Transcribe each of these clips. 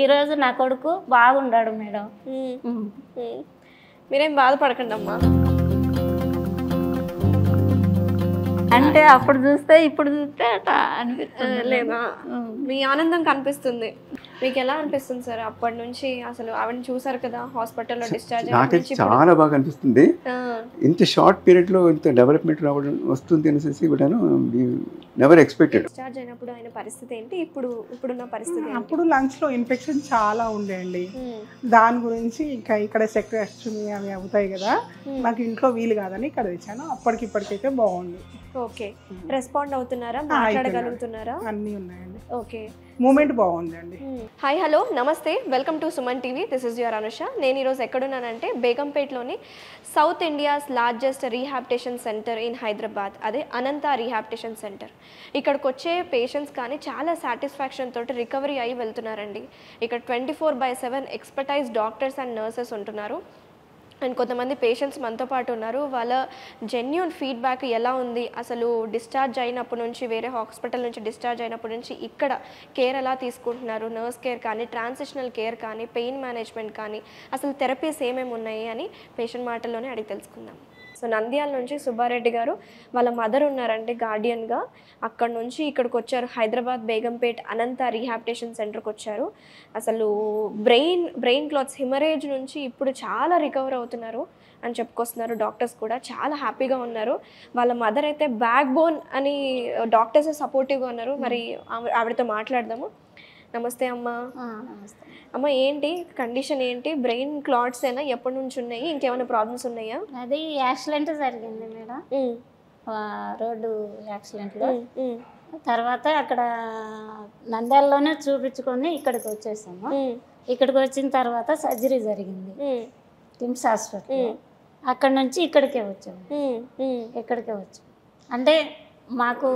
ఈరోజు నా కొడుకు బాగుండాడు మేడం. మీరేం బాధపడకండి అమ్మా. అంటే అప్పుడు చూస్తే ఇప్పుడు చూస్తే అనిపిస్తుంది లేదా? మీ ఆనందం కనిపిస్తుంది. మీకు ఎలా అనిపిస్తుంది సార్ అప్పటి నుంచి? అసలు ఆవిడని చూసారు కదా హాస్పిటల్లో డిశ్చార్జ్ నాకైతే చాలా బాగా అనిపిస్తుంది. ఇంత షార్ట్ పీరియడ్ లో ఇంత డెవలప్మెంట్ రావడం వస్తుంది అనేసి కూడాను నెవర్ ఎక్స్పెక్టెడ్. డిశ్చార్జ్ అయినప్పుడు ఆయన పరిస్థితి ఏంటి, ఇప్పుడున్న పరిస్థితి? అప్పుడు లంగ్స్ లో ఇన్ఫెక్షన్ చాలా ఉండేయండి. దాని గురించి ఇంకా ఇక్కడ సెక్రెస్టమీ అవి అవుతాయి కదా, నాకు ఇంట్లో వీలు కాదని ఇక్కడ తెచ్చాను. అప్పటికిప్పటికైతే బాగుంది. ఓకే, రెస్పాండ్ అవుతున్నారా, మాట్లాడగలుగుతున్నారా? అన్నీ ఉన్నాయండి. ఓకే, మూమెంట్ బాగుందండి. హాయ్, హలో, నమస్తే, welcome to Suman TV. This is your Anusha. నేను ఈరోజు ఎక్కడున్నానంటే బేగంపేట్లోని South India's largest rehabilitation centre in Hyderabad, అదే అనంత రీహాబిటేషన్ సెంటర్. ఇక్కడికి వచ్చే పేషెంట్స్ కానీ చాలా సాటిస్ఫాక్షన్ తోటి రికవరీ అయ్యి వెళ్తున్నారండి. ఇక్కడ 24/7 ఎక్స్పర్టైజ్ డాక్టర్స్ అండ్ నర్సెస్ ఉంటున్నారు. అండ్ కొంతమంది పేషెంట్స్ మనతో పాటు ఉన్నారు. వాళ్ళ జెన్యూన్ ఫీడ్బ్యాక్ ఎలా ఉంది, అసలు డిశ్చార్జ్ అయినప్పటి నుంచి, వేరే హాస్పిటల్ నుంచి డిశ్చార్జ్ అయినప్పటి నుంచి ఇక్కడ కేర్ ఎలా తీసుకుంటున్నారు, నర్స్ కేర్ కానీ, ట్రాన్సిషనల్ కేర్ కానీ, పెయిన్ మేనేజ్మెంట్ కానీ, అసలు థెరపీస్ ఏమేమి ఉన్నాయి అని పేషెంట్ మాటల్లోనే అడిగి తెలుసుకుందాం. సో నంద్యాల నుంచి సుబ్బారెడ్డి గారు వాళ్ళ మదర్ ఉన్నారంటే గార్డియన్గా, అక్కడ నుంచి ఇక్కడికి వచ్చారు. హైదరాబాద్ బేగంపేట్ అనంత రీహాబిటేషన్ సెంటర్కి వచ్చారు. అసలు బ్రెయిన్ క్లాత్స్ హిమరేజ్ నుంచి ఇప్పుడు చాలా రికవర్ అవుతున్నారు అని చెప్పుకొస్తున్నారు. డాక్టర్స్ కూడా చాలా హ్యాపీగా ఉన్నారు. వాళ్ళ మదర్ అయితే బ్యాక్ బోన్ అని డాక్టర్స్ సపోర్టివ్గా ఉన్నారు. మరి ఆవిడతో మాట్లాడదాము. నమస్తే అమ్మా. అమ్మ, ఏంటి కండిషన్ ఏంటి? బ్రెయిన్ క్లాట్స్ అయినా ఎప్పటి నుంచి ఉన్నాయి, ఇంకేమైనా ప్రాబ్లమ్స్ ఉన్నాయా? అది యాక్సిడెంట్ జరిగింది మేడం, రోడ్డు యాక్సిడెంట్లో. తర్వాత అక్కడ నంద్యాలలోనే చూపించుకొని ఇక్కడికి వచ్చేసాము. ఇక్కడికి వచ్చిన తర్వాత సర్జరీ జరిగింది టిమ్స్ హాస్పిటల్. అక్కడ నుంచి ఇక్కడికే వచ్చాము. అంటే మాకు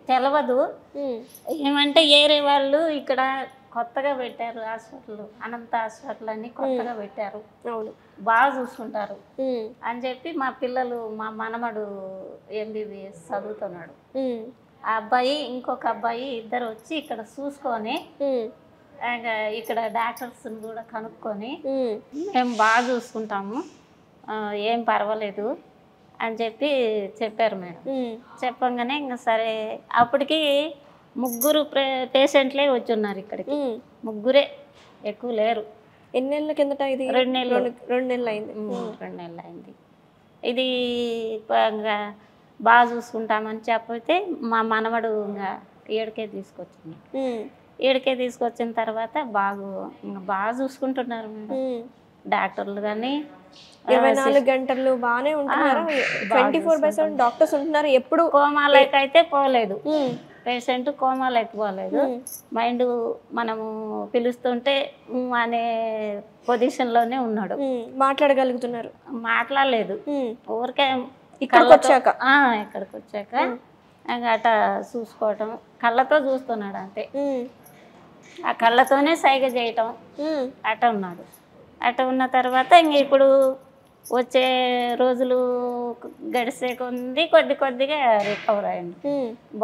తెలియదు ఏమంటే ఏరే వాళ్ళు ఇక్కడ కొత్తగా పెట్టారు హాస్పిటల్, అనంత హాస్పిటల్ అని కొత్తగా పెట్టారు, బాగా చూసుకుంటారు అని చెప్పి మా పిల్లలు, మా మనమడు MBBS చదువుతున్నాడు, ఆ అబ్బాయి ఇంకొక అబ్బాయి ఇద్దరు వచ్చి ఇక్కడ చూసుకొని ఇక్కడ డాక్టర్స్ కూడా కనుక్కొని మేము బాగా చూసుకుంటాము, ఏం పర్వాలేదు అని చెప్పి చెప్పారు మేడం. చెప్పంగానే ఇంకా సరే, అప్పటికి 3 పేషెంట్లే వచ్చి ఉన్నారు ఇక్కడికి, 3 ఎక్కువ లేరు. ఎన్ని నెలల కిందట ఇది? 2 నెలలు. 2 నెలలు అయింది. 2 నెలలు అయింది. ఇది బాగా చూసుకుంటామని చెప్పితే మా మనవడు ఇంకా ఏడుకే తీసుకొచ్చింది. ఏడుకే తీసుకొచ్చిన తర్వాత బాగా చూసుకుంటున్నారు మేడం డాక్టర్లు. కానీ 24 గంటలు బాగానే ఉంటున్నారు. 24/7 డాక్టర్స్ ఉంటున్నారు. ఎప్పుడు కోమాలోకి అయితే పోలేదు పేషెంట్, కోమాలోకి పోలేదు. మైండ్ మనము పిలుస్తుంటే అనే పొజిషన్లోనే ఉన్నాడు. మాట్లాడగలుగుతున్నారు? మాట్లాడలేదు, ఊరికే ఇక్కడికి వచ్చాక అట చూసుకోవటం, కళ్ళతో చూస్తున్నాడు అంతే. ఆ కళ్ళతోనే సైగ చేయటం అట ఉన్నాడు. అట ఉన్న తర్వాత ఇంక ఇప్పుడు వచ్చే రోజులు గడిసే కొద్దిగా రికవర్ అయ్యింది,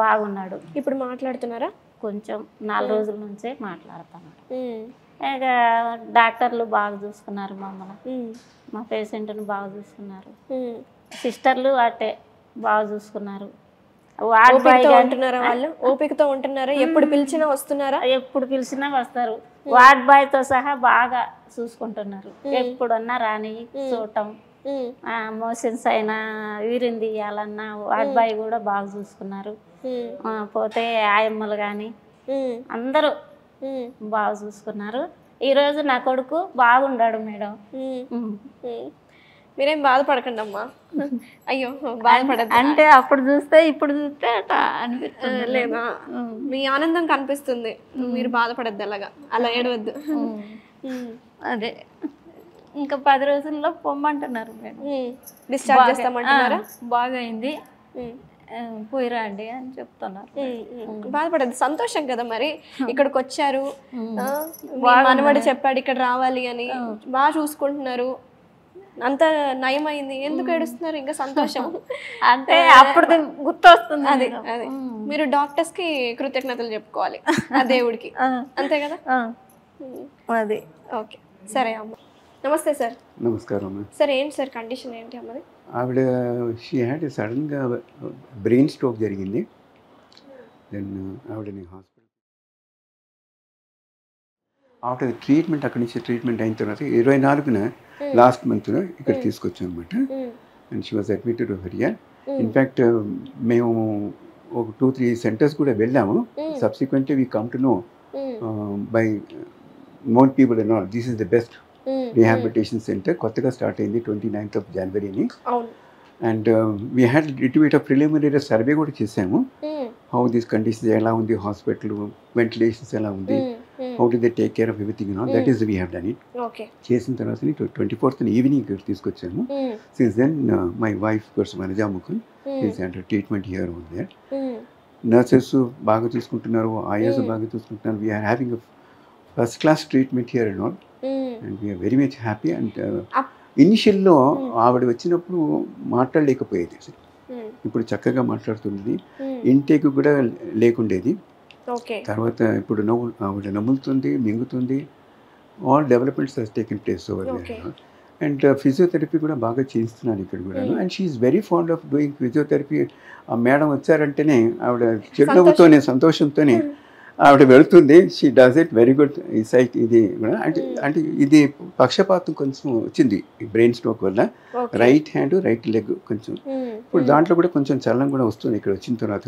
బాగున్నాడు. ఇప్పుడు మాట్లాడుతున్నారా? కొంచెం 4 రోజుల నుంచే మాట్లాడుతున్నాడు. ఇక డాక్టర్లు బాగా చూసుకున్నారు మమ్మల్ని, మా పేషెంట్ని బాగా చూసుకున్నారు. సిస్టర్లు అట్టే బాగా చూసుకున్నారు. ఉంటున్నారా వాళ్ళు? ఓపికతో ఉంటున్నారా? ఎప్పుడు పిలిచినా వస్తున్నారా? ఎప్పుడు పిలిచినా వస్తారు. వార్డ్ బాయ్తో సహా బాగా చూసుకుంటున్నారు. ఎప్పుడన్నా రాని చూడటం, మోషన్స్ అయినా యూరిన్ తీయాలన్నా వార్డ్ బాయ్ కూడా బాగా చూసుకున్నారు. పోతే ఆయమ్మలు కానీ అందరూ బాగా చూసుకున్నారు. ఈరోజు నా కొడుకు బాగుండాడు మేడం. మీరేం బాధపడకండి అమ్మా. అయ్యో, బాధపడదు. అంటే అప్పుడు చూస్తే ఇప్పుడు చూస్తే అనిపిస్తుంది లేదా? మీ ఆనందం కనిపిస్తుంది. మీరు బాధపడద్దు, అలా ఏడవద్దు. అదే ఇంకా 10 రోజుల్లో పొమ్మంటున్నారు మేడం. డిశ్చార్జ్ చేస్తామంటున్నారా? బాగా అయింది, పోయిరండి అని చెప్తున్నారు. బాధపడద్దు, సంతోషం కదా. మరి ఇక్కడికి వచ్చారు, మనవాడు చెప్పాడు ఇక్కడ రావాలి అని, బాగా చూసుకుంటున్నారు, అంత నయమైంది, ఎందుకు ఏడుస్తున్నారు? ఇంకా సంతోషం అంటే అప్పుడు గుర్తు వస్తుంది. అదే మీరు డాక్టర్స్ కి కృతజ్ఞతలు చెప్పుకోవాలి, ఆ దేవుడికి, అంతే కదా. అది. ఓకే, సరే అమ్మ. నమస్తే సార్. నమస్కారం అమ్మా. సార్ ఏంటి సార్ కండిషన్ ఏంటి అమ్మది? ఆవిడ షీ హ్యాడ్ సడన్గా బ్రెయిన్ స్ట్రోక్ జరిగింది. దెన్ ఆవిడని హాస్పిటల్ ఆఫ్టర్ ట్రీట్మెంట్ అక్కడి నుంచి ట్రీట్మెంట్ అయిన తర్వాత 24న లాస్ట్ మంత్లో ఇక్కడ తీసుకొచ్చాం అనమాట. And she was admitted over here. In fact మేము ఒక 2-3 సెంటర్స్ కూడా వెళ్ళాము. Subsequently we come to know by more people and all this is the best rehabilitation centre. కొత్తగా స్టార్ట్ అయింది 29th of January అని. And we had little bit of preliminary survey కూడా చేసాము. How these conditions ఎలా ఉంది, hospital ventilations ఎలా ఉంది, how do they take care of everything and all that is we have done it. చేసిన తర్వాత 24th evening ఇక్కడ తీసుకొచ్చాము. Since then my wife course Vanaja Mukul is under treatment here on there. Nurses బాగా చూసుకుంటున్నారు, ఐఎస్ బాగా చూసుకుంటున్నారు. We are having first class treatment here and all and we are very much happy. And ఇనిషియల్లో ఆవిడ వచ్చినప్పుడు మాట్లాడలేకపోయేది, ఇప్పుడు చక్కగా మాట్లాడుతుంది. ఇంటేక్ కూడా లేకుండేది. తర్వాత ఇప్పుడు ఆవిడ నమ్ముతుంది, మింగుతుంది. All developments has taken place over there. And physiotherapy కూడా బాగా చేయిస్తున్నాను ఇక్కడ కూడా. And she is very fond of doing physiotherapy. ఆ మేడం వచ్చారంటేనే ఆవిడ చిరునవ్వుతోనే సంతోషంతోనే ఆవిడ వెళుతుంది. She does it very good. ఈ సైట్ ఇది కూడా అంటే ఇది పక్షపాతం కొంచెం వచ్చింది బ్రెయిన్ స్ట్రోక్ వల్ల. రైట్ హ్యాండ్ రైట్ లెగ్ కొంచెం ఇప్పుడు దాంట్లో కూడా కొంచెం చల్లం కూడా వస్తుంది ఇక్కడ వచ్చిన తర్వాత.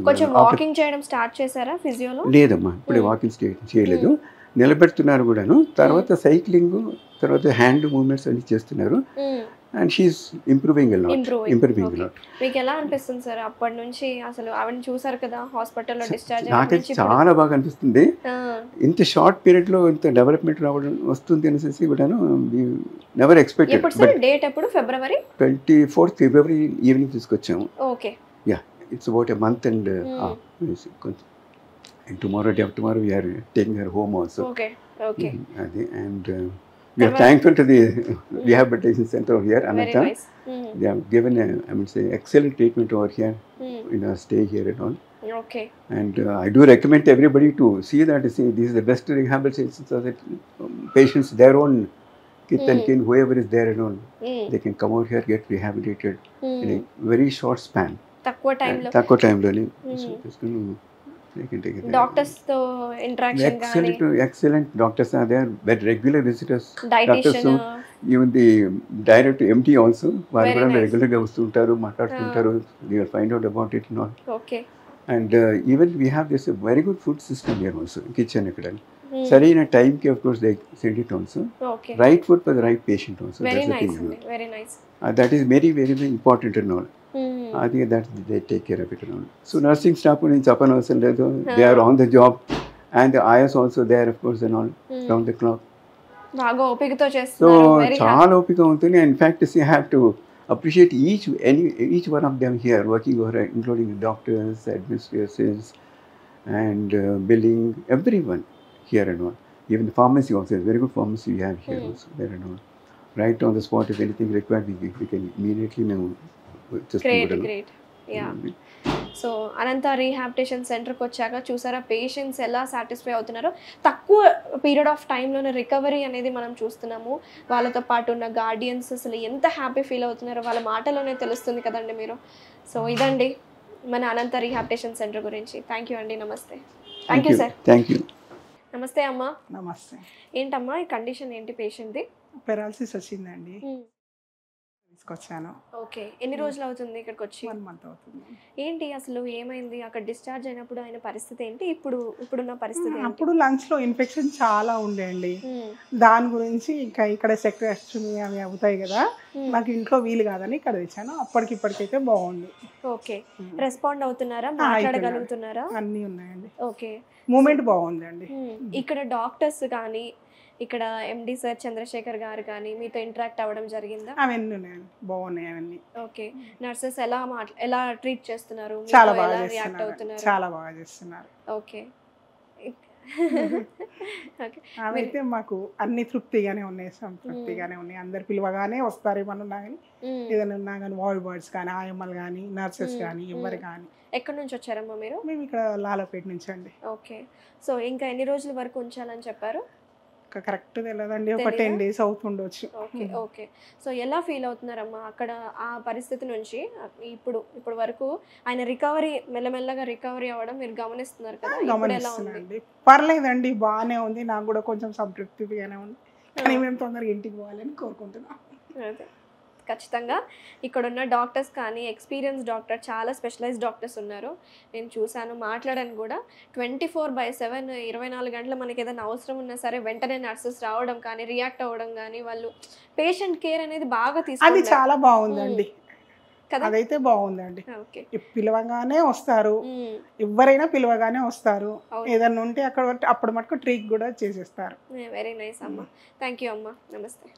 లేదమ్మా, ఇప్పుడే వాకింగ్ చేయలేదు, నిలబెడుతున్నారు కూడాను. తర్వాత సైక్లింగ్, తర్వాత హ్యాండ్ మూవ్మెంట్స్ అన్ని చేస్తున్నారు. And she's improving a lot. మీకు ఎలా అనిపిస్తుంది సార్ అప్పటి నుంచి? అసలు ఆవిడని చూసారు కదా హాస్పిటల్లో డిశ్చార్జ్ నాకైతే చాలా బాగా అనిపిస్తుంది. ఇంత షార్ట్ పీరియడ్ లో ఇంత డెవలప్మెంట్ రావడం వస్తుంది అనేసి కూడాను నెవర్ ఎక్స్పెక్టెడ్. డేట్ ఎప్పుడు? February 24th ఈవినింగ్ తీసుకొచ్చాము. Okay, yeah, it's about a month and tomorrow, day after tomorrow we are taking her home also. Okay. And we are thankful to the rehabilitation center over here, Ananta. Very nice. They have given excellent treatment over here in our stay here and all. Okay. And I do recommend everybody to see this is the best rehabilitation so that patients, their own kith and kin, whoever is there and all, they can come over here, get rehabilitated in a very short span. తక్కువ టైంలోనే. Doctors తో interaction excellent doctors are there, but regular visitors, dietitian, even the direct MD also వాళ్ళు కూడా regular గా వస్తుంటారు, మాట్లాడుతుంటారు. they will find out about it and all. Okay. And even we have this very good food system here also, kitchen ఇక్కడ సరైన టైంకి of course they send it also. Okay. Right food for the right patient also. Very nice. Very nice. That is very very important and all. I think that they take care of it and all. So nursing staff in Japan also, they are on the job, and the IS also there of course and all, round the clock. బాగా ఓపికతో చేస్తున్నారు. So చాలా ఓపిక ఉంటుంది. In fact, you have to appreciate each one of them here working over, including doctors, administrators, and billing, everyone here and all. Even the pharmacy also, very good pharmacy we have here also there and all. Right on the spot, if anything required, we can immediately know. Great. Yeah, so Anantha rehabilitation సెంటర్కి వచ్చాక చూసారా patients ఎలా satisfy అవుతున్నారో. తక్కువ period of టైంలోనే recovery అనేది మనం చూస్తున్నాము. వాళ్ళతో పాటు ఉన్న గార్డియన్స్ అసలు ఎంత హ్యాపీ ఫీల్ అవుతున్నారో వాళ్ళ మాటలోనే తెలుస్తుంది కదండి మీరు. సో ఇదండి మన అనంత రీహాబిలిటేషన్ సెంటర్ గురించి. థ్యాంక్ యూ అండి. నమస్తే. Thank you sir. Thank you. నమస్తే అమ్మా. నమస్తే. ఏంటమ్మా ఈ కండిషన్ ఏంటి పేషెంట్ది? పెరాలసిస్ వచ్చిందండి, తీసుకొచ్చాను. ఓకే, ఎన్ని రోజులు అవుతుంది ఇక్కడికి వచ్చి? 1 month అవుతుంది. ఏంటి అసలు ఏమైంది అక్కడ డిశ్చార్జ్ అయినప్పుడు ఆయన పరిస్థితి ఏంటి, ఇప్పుడున్న పరిస్థితి? అప్పుడు లంగ్స్ లో ఇన్ఫెక్షన్ చాలా ఉండేయండి. దాని గురించి ఇంకా ఇక్కడ సెక్రెస్టమీ అవి అవుతాయి కదా, నాకు ఇంట్లో వీలు కాదని ఇక్కడ తెచ్చాను. అప్పటికిప్పటికైతే బాగుంది. ఓకే, రెస్పాండ్ అవుతున్నారా, మాట్లాడగలుగుతున్నారా? అన్నీ ఉన్నాయండి. ఓకే, మూమెంట్ బాగుందండి. ఇక్కడ డాక్టర్స్ కానీ ఇక్కడ ఎండి సార్ చంద్రశేఖర్ గారు కానీ మీతో ఇంటరాక్ట్ అవ్వడం జరిగిందా? అవన్నీ ఉన్నాయండి, బాగున్నాయి అవన్నీ. ఓకే, నర్సెస్ ఎలా ట్రీట్ చేస్తున్నారు? చాలా బాగా చేస్తున్నారు, చాలా బాగా చేస్తున్నారు. ఓకే, అవైతే మాకు అన్ని తృప్తిగానే ఉన్నాయి, సంతృప్తిగానే ఉన్నాయి. అందరు పిలవగానే వస్తారు, ఏమన్నా కానీ ఏదైనా ఉన్నా కానీ, వార్డ్ బాయ్స్ కానీ, ఆయమ్మలు కానీ, నర్సెస్ కానీ, ఎవరు కానీ. ఎక్కడి నుంచి వచ్చారమ్మా మీరు? మేము ఇక్కడ లాలపేట నుంచి అండి. ఓకే, సో ఇంకా ఎన్ని రోజుల వరకు ఉంచాలని చెప్పారు? ఇంకా కరెక్ట్ తెలియదండి, ఒక 10 days అవుతుండొచ్చు. Okay okay. సో ఎలా ఫీల్ అవుతున్నారమ్మా అక్కడ ఆ పరిస్థితి నుంచి ఇప్పుడు వరకు ఆయన మెల్లమెల్లగా రికవరీ అవ్వడం మీరు గమనిస్తున్నారు కదా, ఇప్పుడు ఎలా ఉంది? గమనిస్తున్నాండి, పర్లేదండి, బాగానే ఉంది. నాకు కూడా కొంచెం సంతృప్తిగానే ఉంది, కానీ మేము తొందరగా ఇంటికి పోవాలని కోరుకుంటున్నాం. అదే ఖచ్చితంగా ఇక్కడ ఉన్న డాక్టర్స్ కానీ ఎక్స్పీరియన్స్ డాక్టర్, చాలా స్పెషలైజ్డ్ డాక్టర్స్ ఉన్నారు. నేను చూశాను, మాట్లాడాను కూడా. 24/7 24 గంటలు మనకి ఏదైనా అవసరం ఉన్నా సరే వెంటనే నర్సెస్ రావడం కానీ, రియాక్ట్ అవ్వడం కానీ, వాళ్ళు పేషెంట్ కేర్ అనేది బాగా అది తీసుకుంటారు చాలా బాగుందండి కదా. అదైతే బాగుందండి. ఓకే. పిలవగానే వస్తారు, ఎవరైనా పిలవగానే వస్తారు. ఏదన్నా ఉంటే అప్పుడు మటుకు ట్రీట్ కూడా చేసేస్తారు. వెరీ నైస్ అమ్మ. థ్యాంక్ యూ అమ్మ. నమస్తే.